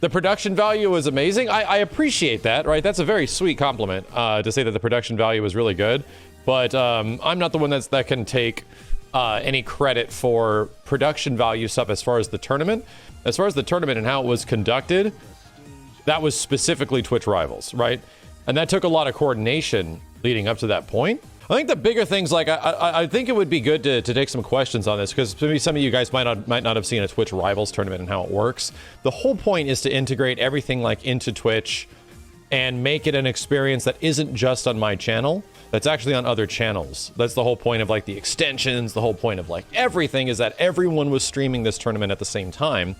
The production value was amazing. I appreciate that, right? That's a very sweet compliment to say that the production value was really good. But I'm not the one that can take any credit for production value stuff as far as the tournament. As far as the tournament and how it was conducted, that was specifically Twitch Rivals, right? And that took a lot of coordination leading up to that point. I think the bigger things, like, I think it would be good to take some questions on this, because maybe some of you guys might not have seen a Twitch Rivals tournament and how it works. The whole point is to integrate everything like into Twitch and make it an experience that isn't just on my channel, that's actually on other channels. That's the whole point of like the extensions, the whole point of like everything is that everyone was streaming this tournament at the same time.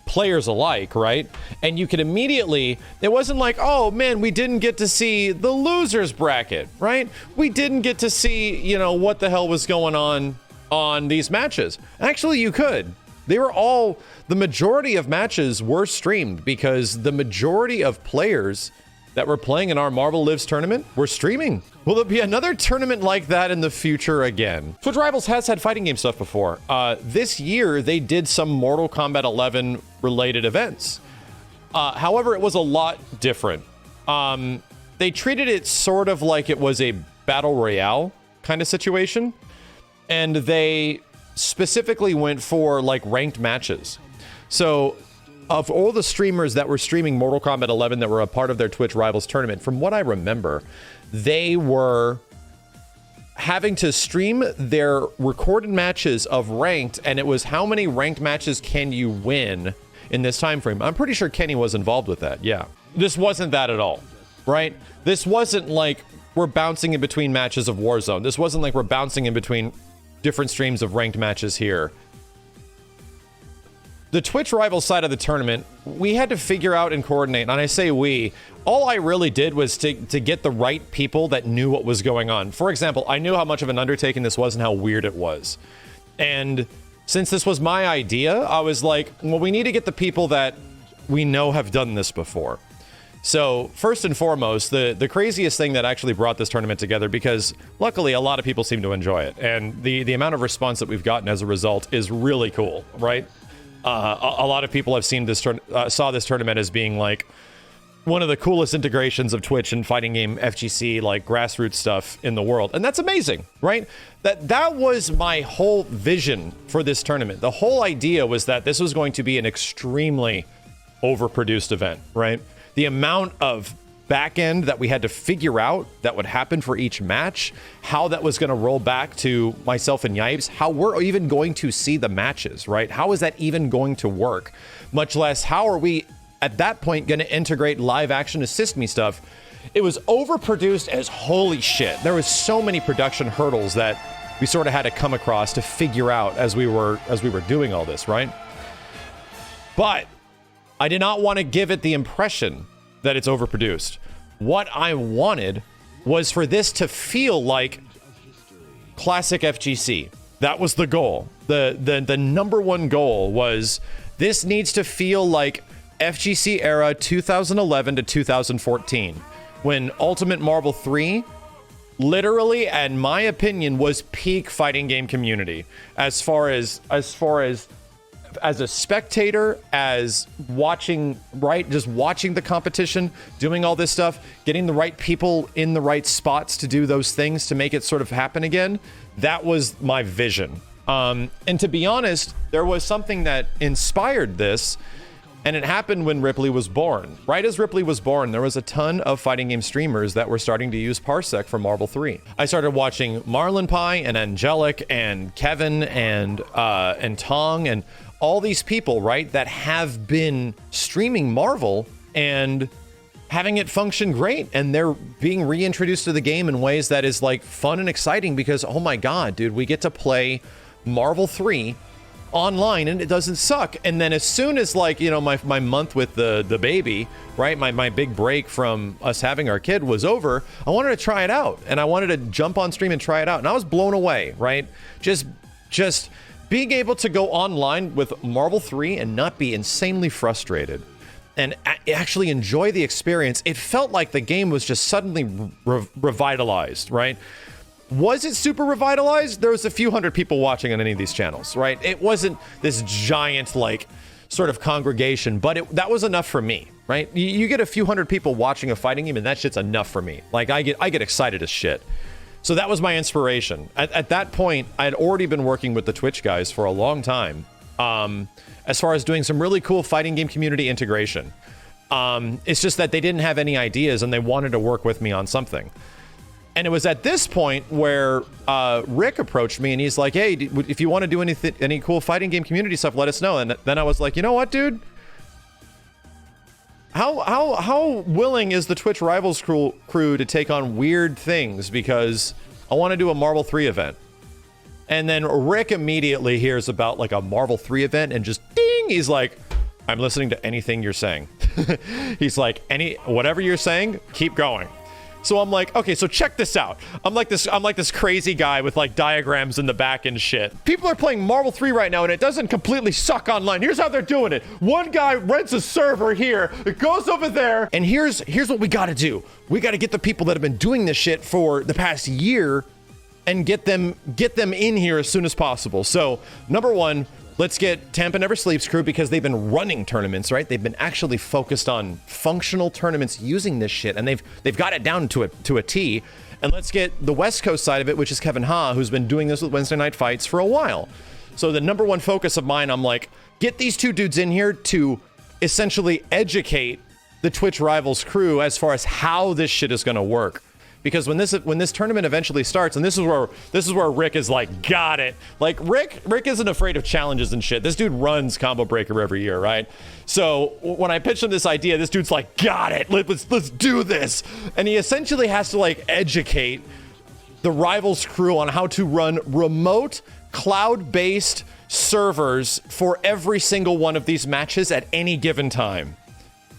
Players alike, right? And you could immediately, it wasn't like, oh man, we didn't get to see the losers bracket, right? We didn't get to see, you know, what the hell was going on these matches. Actually, you could. They were all, the majority of matches were streamed because the majority of players that were playing in our Marvel Lives tournament were streaming. Will there be another tournament like that in the future again? Twitch Rivals has had fighting game stuff before. This year, they did some Mortal Kombat 11 related events. However, it was a lot different. They treated it sort of like it was a battle royale kind of situation. And they specifically went for like ranked matches. So of all the streamers that were streaming Mortal Kombat 11 that were a part of their Twitch Rivals tournament, from what I remember, they were having to stream their recorded matches of ranked, and it was how many ranked matches can you win in this time frame. I'm pretty sure Kenny was involved with that, yeah. This wasn't that at all, right? This wasn't like we're bouncing in between matches of Warzone. This wasn't like we're bouncing in between different streams of ranked matches here. The Twitch Rivals side of the tournament, we had to figure out and coordinate, and I say we, all I really did was to get the right people that knew what was going on. For example, I knew how much of an undertaking this was and how weird it was. And since this was my idea, I was like, well, we need to get the people that we know have done this before. So first and foremost, the craziest thing that actually brought this tournament together, because luckily a lot of people seem to enjoy it, and the amount of response that we've gotten as a result is really cool, right? A lot of people have seen this saw this tournament as being like one of the coolest integrations of Twitch and fighting game FGC, like grassroots stuff in the world. And that's amazing, right? That was my whole vision for this tournament. The whole idea was that this was going to be an extremely overproduced event, right? The amount of back end that we had to figure out that would happen for each match, how that was going to roll back to myself and Yipes, how we're even going to see the matches, right? How is that even going to work? Much less, how are we at that point going to integrate live action assist me stuff? It was overproduced as holy shit. There was so many production hurdles that we sort of had to come across to figure out as we were doing all this, right? But I did not want to give it the impression that it's overproduced. What I wanted was for this to feel like classic FGC. That was the goal. The number one goal was this needs to feel like FGC era 2011 to 2014, when Ultimate Marvel 3 literally, in my opinion, was peak fighting game community as far as a spectator, as watching, right? Just watching the competition, doing all this stuff, getting the right people in the right spots to do those things to make it sort of happen again. That was my vision. And to be honest, there was something that inspired this, and it happened when Ripley was born. Right as Ripley was born, there was a ton of fighting game streamers that were starting to use Parsec for Marvel 3. I started watching Marlon Pie and Angelic and Kevin and Tong and all these people, right, that have been streaming Marvel and having it function great, and they're being reintroduced to the game in ways that is like fun and exciting because, oh my god, dude, we get to play Marvel 3 online and it doesn't suck. And then as soon as, like, you know, my month with the baby, right, my big break from us having our kid was over, I wanted to try it out, and I wanted to jump on stream and try it out, and I was blown away, right? Just being able to go online with Marvel 3 and not be insanely frustrated and actually enjoy the experience. It felt like the game was just suddenly revitalized, right? Was it super revitalized? There was a few hundred people watching on any of these channels, right? It wasn't this giant, like, sort of congregation, but that was enough for me, right? You get a few hundred people watching a fighting game, and that shit's enough for me. Like, I get excited as shit. So that was my inspiration. At that point, I had already been working with the Twitch guys for a long time, as far as doing some really cool fighting game community integration. It's just that they didn't have any ideas, and they wanted to work with me on something. And it was at this point where Rick approached me, and he's like, hey, if you want to do any cool fighting game community stuff, let us know. And then I was like, you know what, dude? How willing is the Twitch Rivals crew to take on weird things? Because I want to do a Marvel 3 event. And then Rick immediately hears about like a Marvel 3 event and just ding, he's like, I'm listening to anything you're saying. He's like, whatever you're saying, keep going. So I'm like, okay, so check this out. I'm like this crazy guy with like diagrams in the back and shit. People are playing Marvel 3 right now, and it doesn't completely suck online. Here's how they're doing it. One guy rents a server here, it goes over there, and here's what we gotta do. We gotta get the people that have been doing this shit for the past year and get them in here as soon as possible. So number one, let's get Tampa Never Sleeps crew, because they've been running tournaments, right? They've been actually focused on functional tournaments using this shit, and they've got it down to a T. And let's get the West Coast side of it, which is Kevin Ha, who's been doing this with Wednesday Night Fights for a while. So the number one focus of mine, I'm like, get these two dudes in here to essentially educate the Twitch Rivals crew as far as how this shit is going to work. Because when this tournament eventually starts, and this is where Rick is like, got it. Like Rick isn't afraid of challenges and shit. This dude runs Combo Breaker every year, right? So when I pitched him this idea, this dude's like, got it. Let's do this. And he essentially has to like educate the Rivals crew on how to run remote cloud-based servers for every single one of these matches at any given time.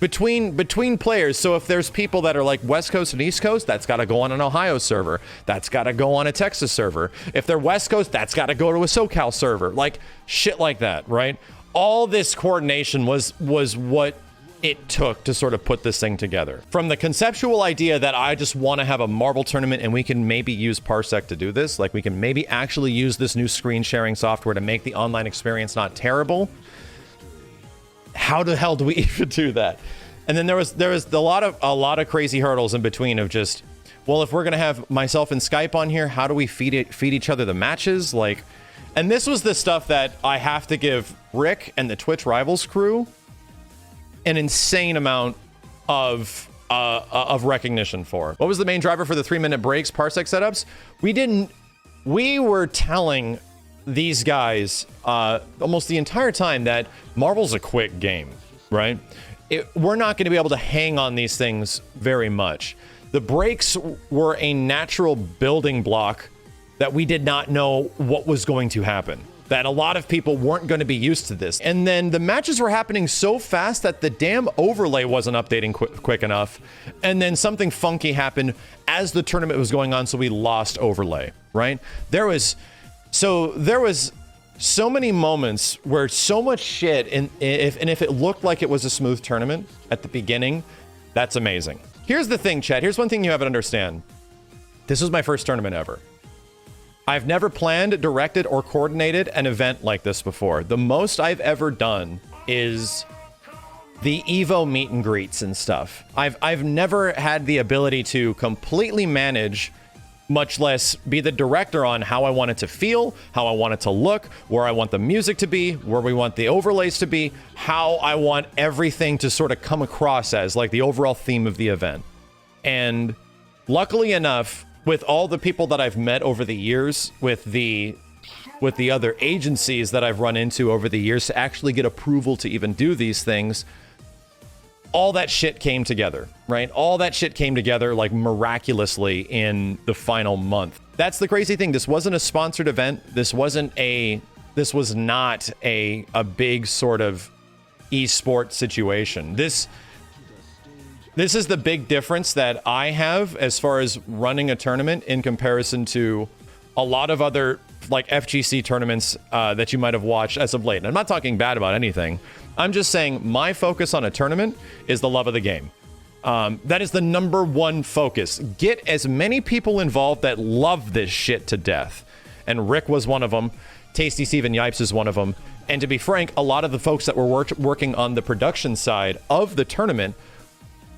Between players. So if there's people that are like West Coast and East Coast, that's got to go on an Ohio server. That's got to go on a Texas server. If they're West Coast, that's got to go to a SoCal server. Like shit like that, right? All this coordination was what it took to sort of put this thing together. From the conceptual idea that I just want to have a Marvel tournament and we can maybe use Parsec to do this, like we can maybe actually use this new screen sharing software to make the online experience not terrible. How the hell do we even do that? And then there was a lot of crazy hurdles in between of just, well, if we're gonna have myself and Skype on here, how do we feed each other the matches? Like, and this was the stuff that I have to give Rick and the Twitch Rivals crew an insane amount of recognition for. What was the main driver for the 3-minute breaks Parsec setups? We were telling these guys almost the entire time that Marvel's a quick game, right? We're not going to be able to hang on these things very much. The breaks were a natural building block that we did not know what was going to happen, that a lot of people weren't going to be used to this. And then the matches were happening so fast that the damn overlay wasn't updating quick enough. And then something funky happened as the tournament was going on, so we lost overlay, right? There was so many moments where so much shit, and if it looked like it was a smooth tournament at the beginning, that's amazing. Here's the thing, Chad. Here's one thing you have to understand. This was my first tournament ever. I've never planned, directed, or coordinated an event like this before. The most I've ever done is the Evo meet and greets and stuff. I've never had the ability to completely manage, much less be the director on how I want it to feel, how I want it to look, where I want the music to be, where we want the overlays to be, how I want everything to sort of come across as, like, the overall theme of the event. And luckily enough, with all the people that I've met over the years, with the other agencies that I've run into over the years to actually get approval to even do these things, all that shit came together, right? All that shit came together like miraculously in the final month. That's the crazy thing. This wasn't a sponsored event. This was not a big sort of esport situation. This is the big difference that I have as far as running a tournament in comparison to a lot of other like FGC tournaments that you might have watched as of late. And I'm not talking bad about anything. I'm just saying my focus on a tournament is the love of the game. That is the number one focus. Get as many people involved that love this shit to death. And Rick was one of them. Tasty Steven Yipes is one of them. And to be frank, a lot of the folks that were working on the production side of the tournament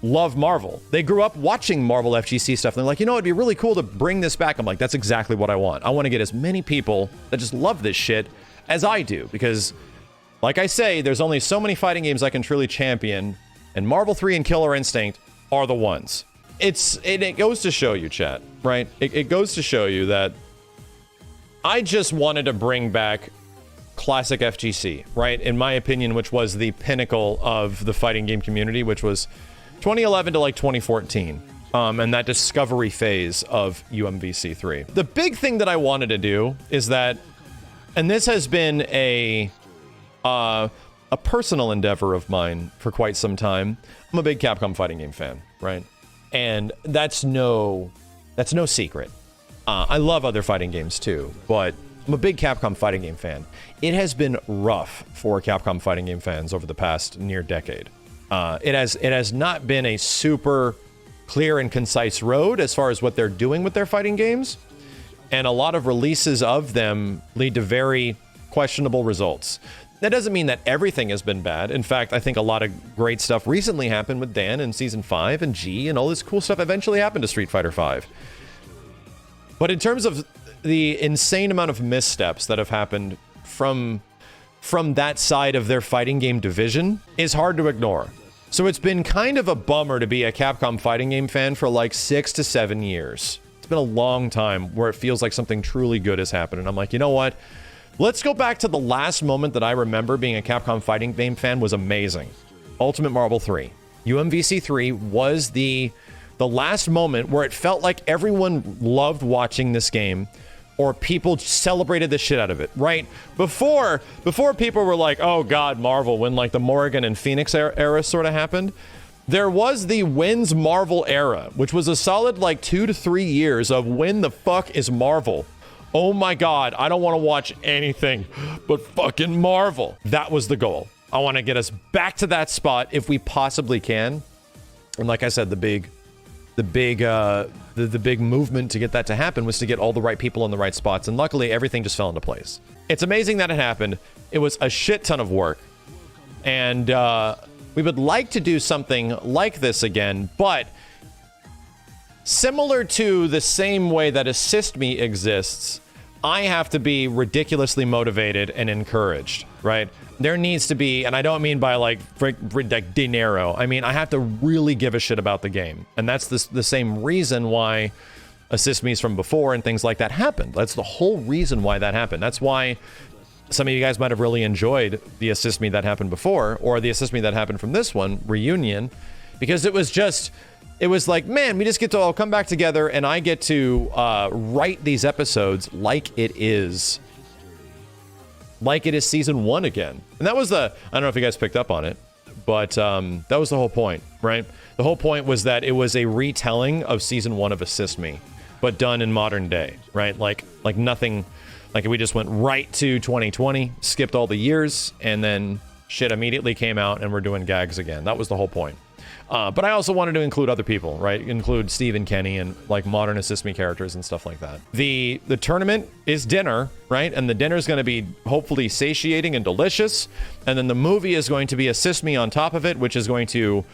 love Marvel. They grew up watching Marvel FGC stuff. And they're like, you know, it'd be really cool to bring this back. I'm like, that's exactly what I want. I want to get as many people that just love this shit as I do. Because, like I say, there's only so many fighting games I can truly champion. And Marvel 3 and Killer Instinct are the ones. It goes to show you, chat, right? It goes to show you that I just wanted to bring back classic FGC, right? In my opinion, which was the pinnacle of the fighting game community, which was 2011 to like 2014, and that discovery phase of UMVC3. The big thing that I wanted to do is that, and this has been a personal endeavor of mine for quite some time. I'm a big Capcom fighting game fan, right? And that's no secret. I love other fighting games too, but I'm a big Capcom fighting game fan. It has been rough for Capcom fighting game fans over the past near decade. It has not been a super clear and concise road as far as what they're doing with their fighting games, and a lot of releases of them lead to very questionable results. That doesn't mean that everything has been bad. In fact, I think a lot of great stuff recently happened with Dan in Season 5 and G, and all this cool stuff eventually happened to Street Fighter 5. But in terms of the insane amount of missteps that have happened from that side of their fighting game division is hard to ignore. So it's been kind of a bummer to be a Capcom fighting game fan for like 6 to 7 years. It's been a long time where it feels like something truly good has happened. And I'm like, you know what? Let's go back to the last moment that I remember being a Capcom fighting game fan was amazing. Ultimate Marvel 3. UMVC 3 was the last moment where it felt like everyone loved watching this game, or people celebrated the shit out of it, right? Before people were like, oh god, Marvel, when like the Morrigan and Phoenix era sort of happened, there was the when's Marvel era, which was a solid like 2 to 3 years of when the fuck is Marvel? Oh my god, I don't want to watch anything but fucking Marvel. That was the goal. I want to get us back to that spot if we possibly can. And like I said, the big movement to get that to happen was to get all the right people in the right spots, and luckily everything just fell into place. It's amazing that it happened. It was a shit ton of work, and we would like to do something like this again, but similar to the same way that Assist Me exists, I have to be ridiculously motivated and encouraged, right? There needs to be, and I don't mean by like dinero, I mean I have to really give a shit about the game. And that's the same reason why Assist Me's from before and things like that happened. That's the whole reason why that happened. That's why some of you guys might have really enjoyed the Assist Me that happened before, or the Assist Me that happened from this one, Reunion, because it was like, man, we just get to all come back together and I get to write these episodes like it is season 1 again. And that was I don't know if you guys picked up on it, but that was the whole point, right? The whole point was that it was a retelling of season 1 of Assist Me, but done in modern day, right? Like nothing, like we just went right to 2020, skipped all the years, and then shit immediately came out and we're doing gags again. That was the whole point. But I also wanted to include other people, right? Include Steve and Kenny and like modern Assist Me characters and stuff like that. The tournament is dinner, right? And the dinner is going to be hopefully satiating and delicious. And then the movie is going to be Assist Me on top of it, which is going to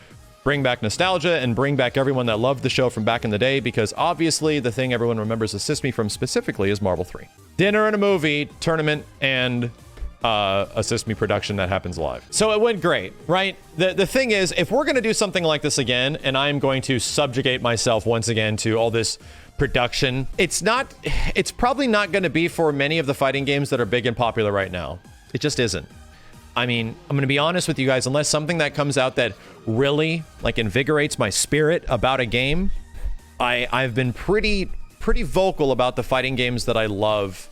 bring back nostalgia and bring back everyone that loved the show from back in the day, because obviously the thing everyone remembers Assist Me from specifically is Marvel 3. Dinner and a movie, tournament, and Assist Me production that happens live. So it went great, right? The thing is, if we're going to do something like this again, and I'm going to subjugate myself once again to all this production, it's probably not going to be for many of the fighting games that are big and popular right now. It just isn't. I mean, I'm going to be honest with you guys, unless something that comes out that really like invigorates my spirit about a game, I've been pretty vocal about the fighting games that I love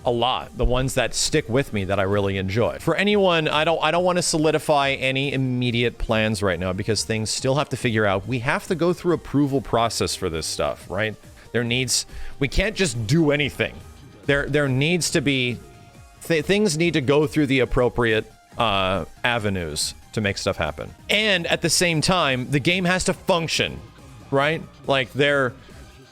a lot, the ones that stick with me that I really enjoy. For anyone, I don't want to solidify any immediate plans right now because things still have to figure out. We have to go through approval process for this stuff, right? We can't just do anything. There needs to be things need to go through the appropriate avenues to make stuff happen. And at the same time, the game has to function, right? Like there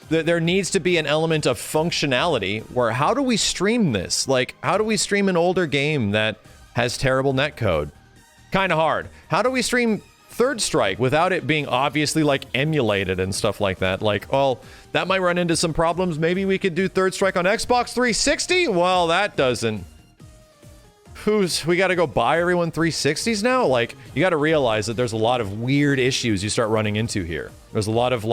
needs to be an element of functionality where how do we stream this? Like, how do we stream an older game that has terrible netcode. Kind of hard. How do we stream Third Strike without it being obviously like emulated and stuff like that? Like, well, that might run into some problems. Maybe we could do Third Strike on Xbox 360? Well, that doesn't. We got to go buy everyone 360s now? Like, you got to realize that there's a lot of weird issues you start running into here. There's a lot of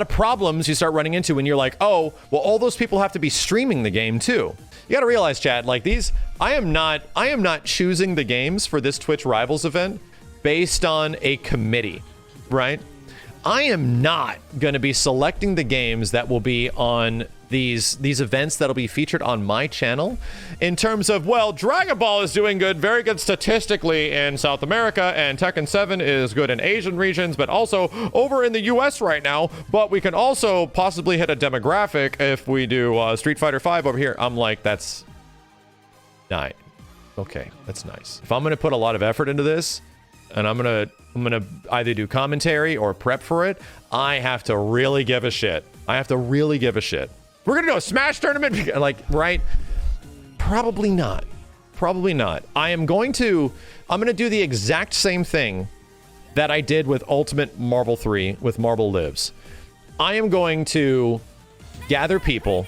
problems you start running into when you're like, oh, well, all those people have to be streaming the game too. You got to realize, chat, like these, I am not choosing the games for this Twitch Rivals event based on a committee, right? I am not going to be selecting the games that will be on these events that'll be featured on my channel in terms of, well, Dragon Ball is doing good, very good statistically in South America, and Tekken 7 is good in Asian regions, but also over in the US right now, but we can also possibly hit a demographic if we do Street Fighter 5 over here. I'm like, that's nice. Okay, that's nice. If I'm going to put a lot of effort into this, and I'm gonna either do commentary or prep for it, I have to really give a shit. We're gonna do a Smash tournament, like, right? Probably not. I'm gonna do the exact same thing that I did with Ultimate Marvel 3 with Marvel Lives. I am going to gather people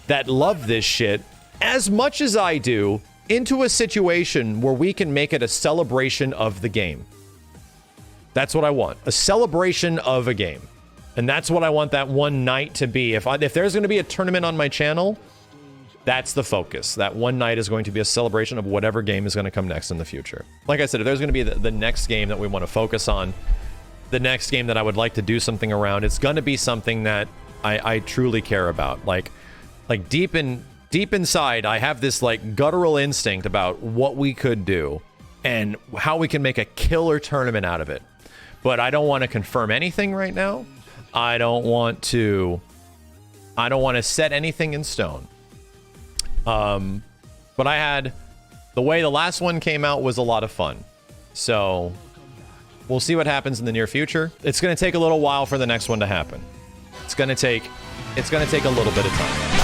that love this shit as much as I do into a situation where we can make it a celebration of the game. That's what I want. A celebration of a game. And that's what I want that one night to be. If there's going to be a tournament on my channel, that's the focus. That one night is going to be a celebration of whatever game is going to come next in the future. Like I said, if there's going to be the next game that we want to focus on, the next game that I would like to do something around, it's going to be something that I truly care about. Like deep inside, I have this like guttural instinct about what we could do and how we can make a killer tournament out of it. But I don't want to confirm anything right now. I don't want to set anything in stone. But the way the last one came out was a lot of fun. So we'll see what happens in the near future. It's going to take a little while for the next one to happen. It's going to take a little bit of time.